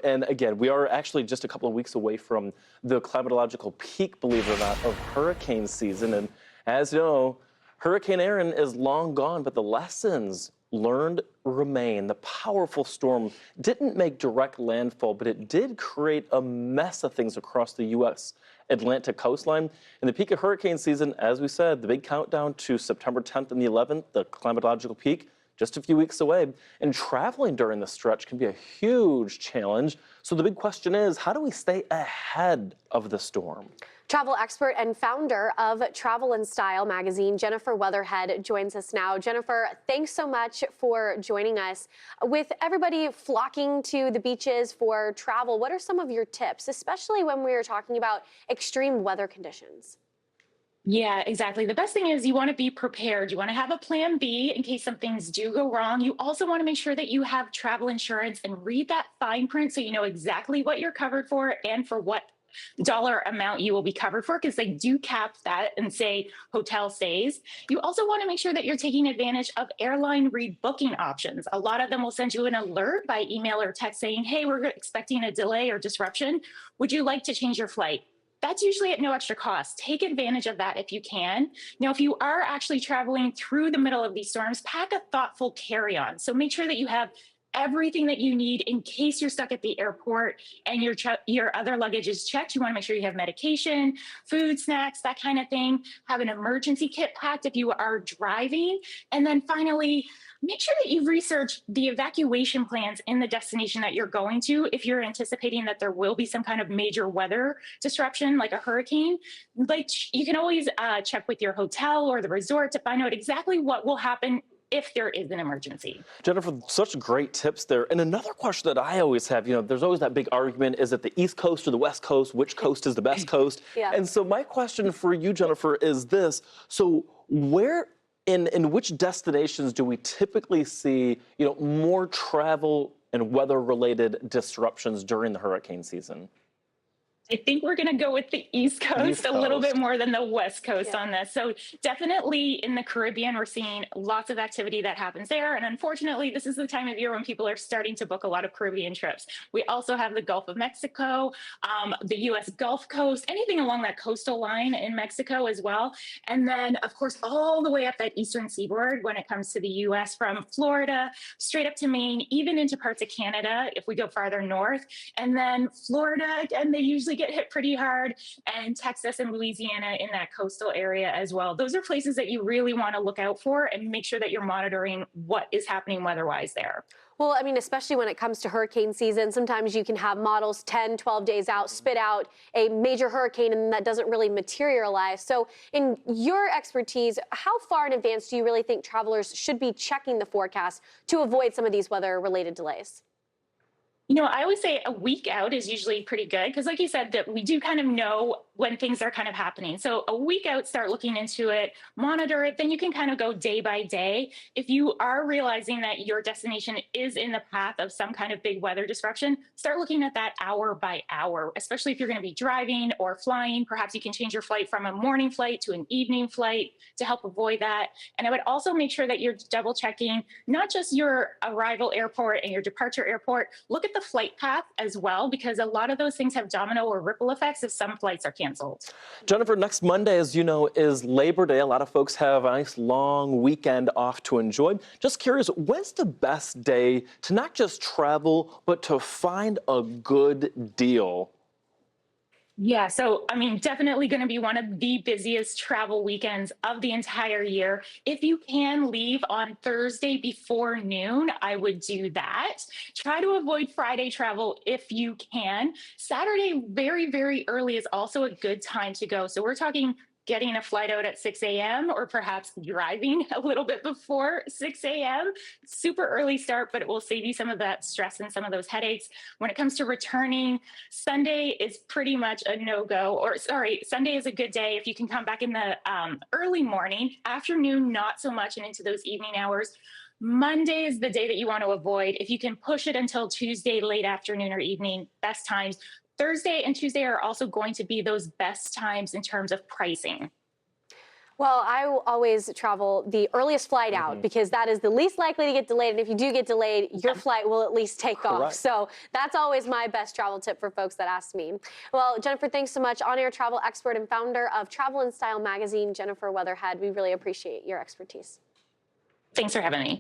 And again, we are actually just a couple of weeks away from the climatological peak, believe it or not, of hurricane season. And as you know, Hurricane Aaron is long gone, but the lessons learned remain. The powerful storm didn't make direct landfall, but it did create a mess of things across the U.S. Atlantic coastline. In the peak of hurricane season, as we said, the big countdown to September 10th and the 11th, the climatological peak, just a few weeks away. And traveling during the stretch can be a huge challenge. So the big question is, how do we stay ahead of the storm? Travel expert and founder of Travel and Style magazine, Jennifer Weatherhead, joins us now. Jennifer, thanks so much for joining us. With everybody flocking to the beaches for travel, what are some of your tips, especially when we are talking about extreme weather conditions? Yeah, exactly. The best thing is you want to be prepared. You want to have a plan B in case some things do go wrong. You also want to make sure that you have travel insurance and read that fine print so you know exactly what you're covered for and for what dollar amount you will be covered for, because they do cap that and say hotel stays. You also want to make sure that you're taking advantage of airline rebooking options. A lot of them will send you an alert by email or text saying, hey, we're expecting a delay or disruption. Would you like to change your flight? That's usually at no extra cost. Take advantage of that if you can. Now, if you are actually traveling through the middle of these storms, pack a thoughtful carry-on. So make sure that you have everything that you need in case you're stuck at the airport and your other luggage is checked. You want to make sure you have medication, food, snacks, that kind of thing. Have an emergency kit packed if you are driving. And then finally, make sure that you've researched the evacuation plans in the destination that you're going to. If you're anticipating that there will be some kind of major weather disruption, like a hurricane, like you can always check with your hotel or the resort to find out exactly what will happen if there is an emergency. Jennifer, such great tips there. And another question that I always have, there's always that big argument, is it the East Coast or the West Coast? Which coast is the best coast? Yeah. And so my question for you, Jennifer, is this. So where in which destinations do we typically see, more travel and weather-related disruptions during the hurricane season? I think we're going to go with the East Coast a little bit more than the West Coast on this. So definitely in the Caribbean, we're seeing lots of activity that happens there. And unfortunately, this is the time of year when people are starting to book a lot of Caribbean trips. We also have the Gulf of Mexico, the U.S. Gulf Coast, anything along that coastal line in Mexico as well. And then, of course, all the way up that eastern seaboard when it comes to the U.S. from Florida straight up to Maine, even into parts of Canada if we go farther north. And then Florida, again, they usually get hit pretty hard, and Texas and Louisiana in that coastal area as well. Those are places that you really want to look out for and make sure that you're monitoring what is happening weather-wise there. Well, I mean, especially when it comes to hurricane season, sometimes you can have models 10, 12 days out, spit out a major hurricane, and that doesn't really materialize. So in your expertise, how far in advance do you really think travelers should be checking the forecast to avoid some of these weather-related delays? I always say a week out is usually pretty good because, like you said, that we do kind of know when things are kind of happening. So a week out, start looking into it, monitor it, then you can kind of go day by day. If you are realizing that your destination is in the path of some kind of big weather disruption, start looking at that hour by hour, especially if you're going to be driving or flying. Perhaps you can change your flight from a morning flight to an evening flight to help avoid that. And I would also make sure that you're double checking not just your arrival airport and your departure airport, look at the flight path as well, because a lot of those things have domino or ripple effects if some flights are canceled. Jennifer, next Monday, as you know, is Labor Day. A lot of folks have a nice long weekend off to enjoy. Just curious, when's the best day to not just travel, but to find a good deal? Yeah, so I mean, definitely going to be one of the busiest travel weekends of the entire year. If you can leave on Thursday before noon, I would do that. Try to avoid Friday travel if you can. Saturday, very, very early is also a good time to go. So we're talking getting a flight out at 6 a.m. or perhaps driving a little bit before 6 a.m. Super early start, but it will save you some of that stress and some of those headaches. When it comes to returning, Sunday is pretty much a no-go, or sorry, Sunday is a good day if you can come back in the early morning. Afternoon, not so much, and into those evening hours. Monday is the day that you want to avoid. If you can push it until Tuesday, late afternoon or evening, best times. Thursday and Tuesday are also going to be those best times in terms of pricing. Well, I will always travel the earliest flight out because that is the least likely to get delayed. And if you do get delayed, your flight will at least take off. Correct. So that's always my best travel tip for folks that ask me. Well, Jennifer, thanks so much. On-air travel expert and founder of Travel and Style magazine, Jennifer Weatherhead. We really appreciate your expertise. Thanks for having me.